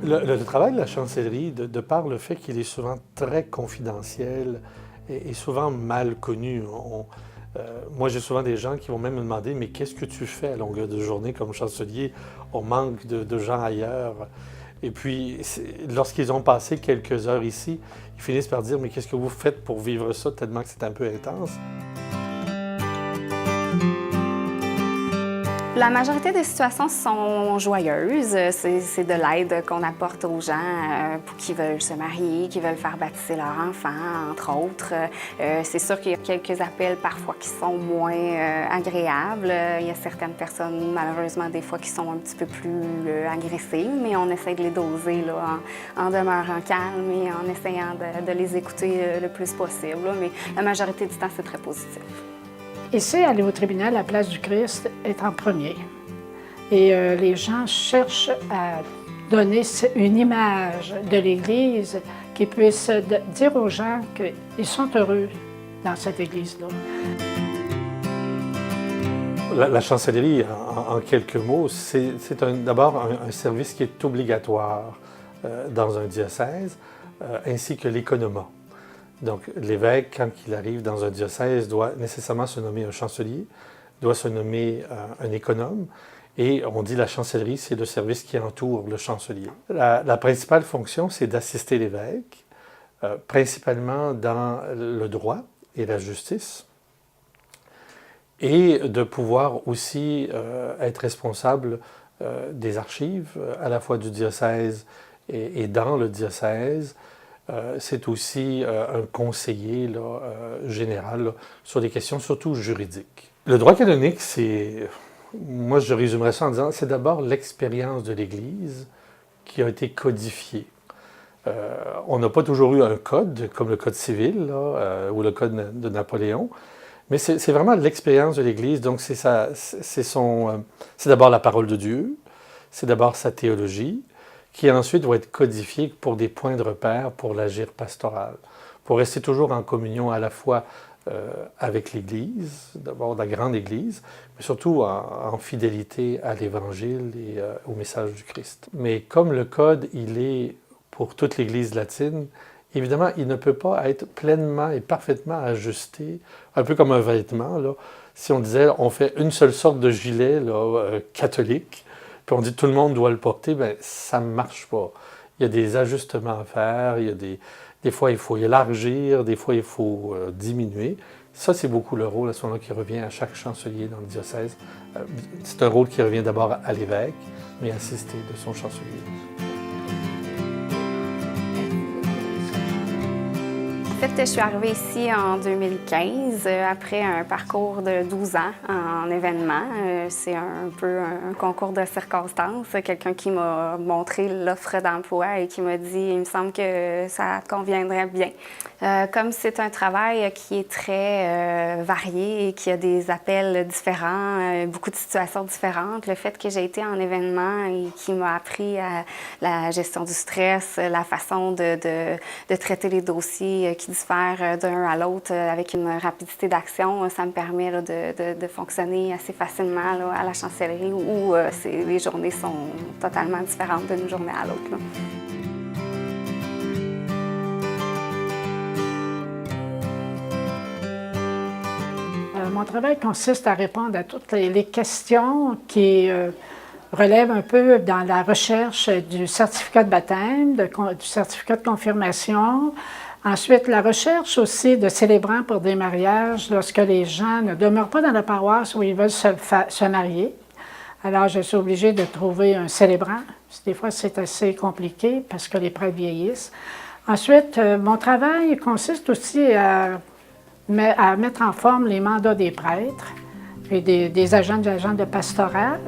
Le travail de la chancellerie, de par le fait qu'il est souvent très confidentiel et souvent mal connu. Moi, j'ai souvent des gens qui vont même me demander « Mais qu'est-ce que tu fais à longueur de journée comme chancelier? On manque de gens ailleurs. » Et puis, lorsqu'ils ont passé quelques heures ici, ils finissent par dire « Mais qu'est-ce que vous faites pour vivre ça tellement que c'est un peu intense? » La majorité des situations sont joyeuses. C'est de l'aide qu'on apporte aux gens qui veulent se marier, qui veulent faire baptiser leur enfant, entre autres. C'est sûr qu'il y a quelques appels parfois qui sont moins agréables. Il y a certaines personnes, malheureusement, des fois, qui sont un petit peu plus agressives, mais on essaie de les doser là, en demeurant calme et en essayant de les écouter le plus possible. Là. Mais la majorité du temps, c'est très positif. Ici, aller au tribunal, la place du Christ est en premier. Et les gens cherchent à donner une image de l'Église qui puisse dire aux gens qu'ils sont heureux dans cette Église-là. La chancellerie, en quelques mots, c'est d'abord un service qui est obligatoire dans un diocèse, ainsi que l'économat. Donc, l'évêque, quand il arrive dans un diocèse, doit nécessairement se nommer un chancelier, doit se nommer un économe, et on dit la chancellerie, c'est le service qui entoure le chancelier. La principale fonction, c'est d'assister l'évêque, principalement dans le droit et la justice, et de pouvoir aussi être responsable des archives, à la fois du diocèse et dans le diocèse. C'est aussi un conseiller là, général là, sur des questions surtout juridiques. Le droit canonique, moi je résumerais ça en disant, c'est d'abord l'expérience de l'Église qui a été codifiée. On n'a pas toujours eu un code, comme le Code civil là, ou le Code de Napoléon, mais c'est vraiment l'expérience de l'Église, donc c'est d'abord la parole de Dieu, c'est d'abord sa théologie, qui ensuite vont être codifiés pour des points de repère pour l'agir pastoral, pour rester toujours en communion à la fois avec l'Église, d'abord la grande Église, mais surtout en fidélité à l'Évangile et au message du Christ. Mais comme le Code, il est pour toute l'Église latine, évidemment, il ne peut pas être pleinement et parfaitement ajusté, un peu comme un vêtement. Là. Si on disait, on fait une seule sorte de gilet là, catholique, puis on dit que tout le monde doit le porter, bien, ça ne marche pas. Il y a des ajustements à faire, il y a des fois il faut élargir, des fois il faut diminuer. Ça, c'est beaucoup le rôle à ce moment-là qui revient à chaque chancelier dans le diocèse. C'est un rôle qui revient d'abord à l'évêque, mais assisté de son chancelier. En fait, je suis arrivée ici en 2015, après un parcours de 12 ans en événement. C'est un peu un concours de circonstances. Quelqu'un qui m'a montré l'offre d'emploi et qui m'a dit « il me semble que ça te conviendrait bien ». Comme c'est un travail qui est très varié et qui a des appels différents, beaucoup de situations différentes, le fait que j'ai été en événement et qui m'a appris à la gestion du stress, la façon de traiter les dossiers qui diffèrent d'un à l'autre avec une rapidité d'action, ça me permet là, de fonctionner assez facilement là, à la chancellerie où les journées sont totalement différentes d'une journée à l'autre. Mon travail consiste à répondre à toutes les questions qui relèvent un peu dans la recherche du certificat de baptême, du certificat de confirmation. Ensuite, la recherche aussi de célébrants pour des mariages lorsque les gens ne demeurent pas dans la paroisse où ils veulent se marier. Alors, je suis obligée de trouver un célébrant. Des fois, c'est assez compliqué parce que les prêtres vieillissent. Ensuite, mon travail consiste aussi à mettre en forme les mandats des prêtres et des agents de pastoral.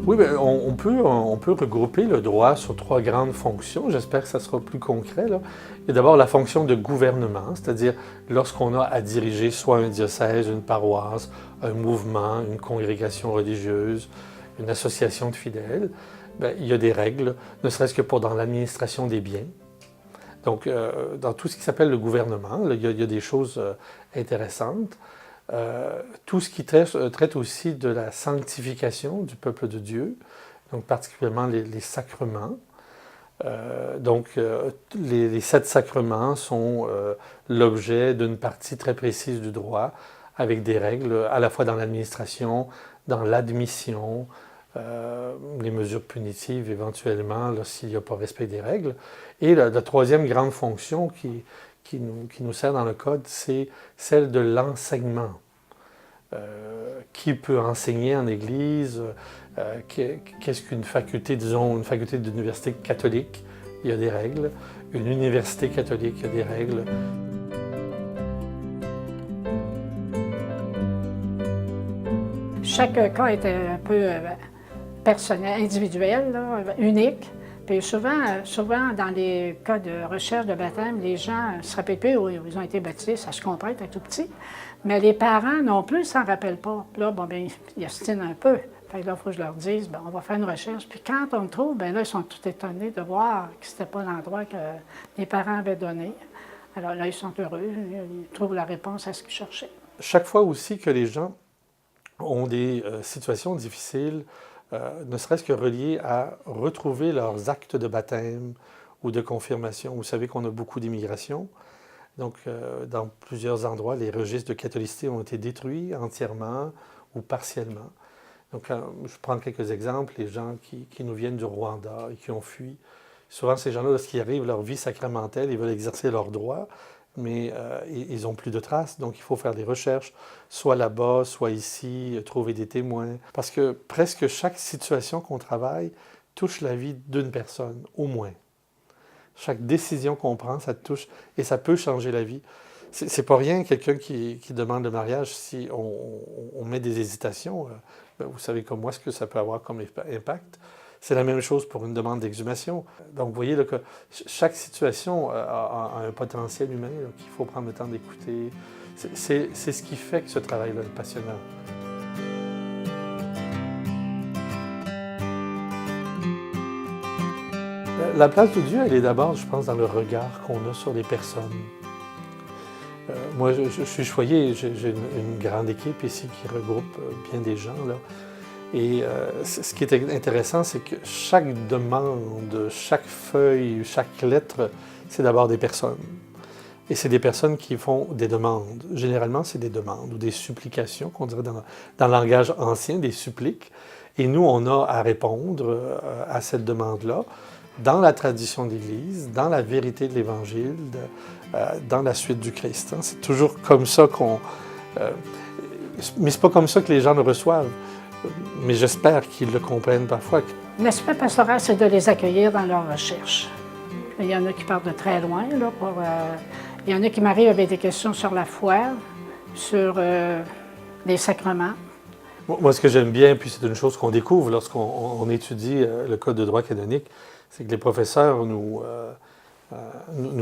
Oui, bien, on peut regrouper le droit sur 3 grandes fonctions. J'espère que ça sera plus concret. Là. Il y a d'abord la fonction de gouvernement, c'est-à-dire lorsqu'on a à diriger soit un diocèse, une paroisse, un mouvement, une congrégation religieuse, une association de fidèles, bien, il y a des règles, ne serait-ce que dans l'administration des biens. Donc, dans tout ce qui s'appelle le gouvernement, là, il y a des choses intéressantes. tout ce qui traite aussi de la sanctification du peuple de Dieu, donc particulièrement les sacrements. Les 7 sacrements sont l'objet d'une partie très précise du droit, avec des règles à la fois dans l'administration, dans l'admission, les mesures punitives éventuellement s'il n'y a pas respect des règles. Et la troisième grande fonction qui nous sert dans le Code, c'est celle de l'enseignement. Qui peut enseigner en Église? Qu'est-ce qu'une faculté, disons, une faculté d'université catholique? Il y a des règles. Une université catholique, il y a des règles. Chaque cas était un peu personnel, individuel, là, unique. Puis souvent, dans les cas de recherche de baptême, les gens ne se rappellent plus où ils ont été baptisés, ça se comprend, ils étaient tout petits. Mais les parents non plus ne s'en rappellent pas. Puis là, ils ostinent un peu. Fait que là, il faut que je leur dise, on va faire une recherche. Puis quand on le trouve, là, ils sont tout étonnés de voir que ce n'était pas l'endroit que les parents avaient donné. Alors là, ils sont heureux, ils trouvent la réponse à ce qu'ils cherchaient. Chaque fois aussi que les gens ont des situations difficiles, ne serait-ce que reliées à retrouver leurs actes de baptême ou de confirmation. Vous savez qu'on a beaucoup d'immigration. Donc, dans plusieurs endroits, les registres de catholicité ont été détruits entièrement ou partiellement. Donc, je prends quelques exemples. Les gens qui nous viennent du Rwanda et qui ont fui. Souvent, ces gens-là, lorsqu'ils arrivent, leur vie sacramentelle, ils veulent exercer leurs droits, mais ils n'ont plus de traces. Donc, il faut faire des recherches, soit là-bas, soit ici, trouver des témoins. Parce que presque chaque situation qu'on travaille touche la vie d'une personne, au moins. Chaque décision qu'on prend, ça touche et ça peut changer la vie. C'est pas rien, quelqu'un qui demande le mariage, si on met des hésitations, vous savez comme moi ce que ça peut avoir comme impact. C'est la même chose pour une demande d'exhumation. Donc vous voyez là, que chaque situation a un potentiel humain qu'il faut prendre le temps d'écouter. C'est ce qui fait que ce travail-là est passionnant. La place de Dieu, elle est d'abord, je pense, dans le regard qu'on a sur les personnes. Moi, je suis choyé, j'ai une grande équipe ici qui regroupe bien des gens, là. Et ce qui est intéressant, c'est que chaque demande, chaque feuille, chaque lettre, c'est d'abord des personnes. Et c'est des personnes qui font des demandes. Généralement, c'est des demandes ou des supplications, qu'on dirait dans le langage ancien, des suppliques. Et nous, on a à répondre à cette demande-là dans la tradition de l'Église, dans la vérité de l'Évangile, dans la suite du Christ. C'est toujours comme ça qu'on... mais c'est pas comme ça que les gens le reçoivent. Mais j'espère qu'ils le comprennent parfois. L'aspect pastoral, c'est de les accueillir dans leur recherche. Il y en a qui partent de très loin. Là, il y en a qui m'arrivent avec des questions sur la foi, sur les sacrements. Moi, ce que j'aime bien, puis c'est une chose qu'on découvre lorsqu'on étudie le Code de droit canonique, c'est que les professeurs nous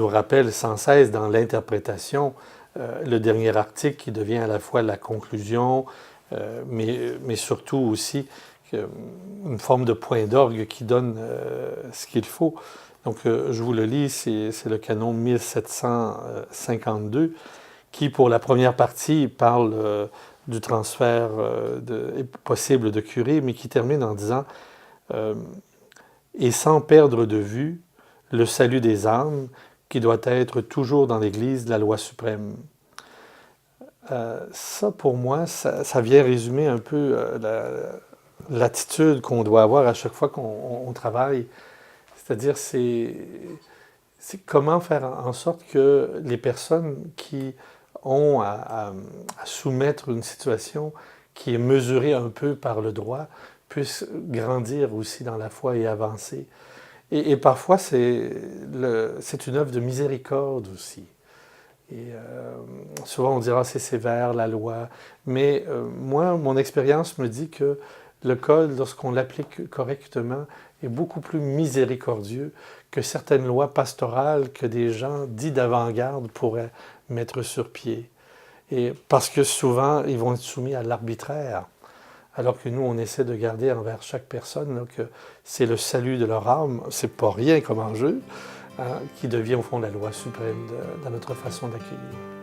rappellent sans cesse dans l'interprétation le dernier article qui devient à la fois la conclusion, mais surtout aussi une forme de point d'orgue qui donne ce qu'il faut. Donc, je vous le lis, c'est le canon 1752 qui, pour la première partie, parle du transfert possible de curé, mais qui termine en disant « Et sans perdre de vue le salut des âmes, qui doit être toujours dans l'Église la loi suprême. » Ça, pour moi, ça vient résumer un peu l'attitude qu'on doit avoir à chaque fois qu'on travaille. C'est-à-dire, c'est comment faire en sorte que les personnes qui ont à soumettre une situation qui est mesurée un peu par le droit puissent grandir aussi dans la foi et avancer. Et parfois, c'est une œuvre de miséricorde aussi. Et souvent, on dira c'est sévère, la loi. Mais moi, mon expérience me dit que le Code, lorsqu'on l'applique correctement, est beaucoup plus miséricordieux que certaines lois pastorales que des gens dits d'avant-garde pourraient mettre sur pied. Et parce que souvent, ils vont être soumis à l'arbitraire. Alors que nous, on essaie de garder envers chaque personne là, que c'est le salut de leur âme, c'est pas rien comme enjeu, qui devient au fond la loi suprême dans notre façon d'accueillir.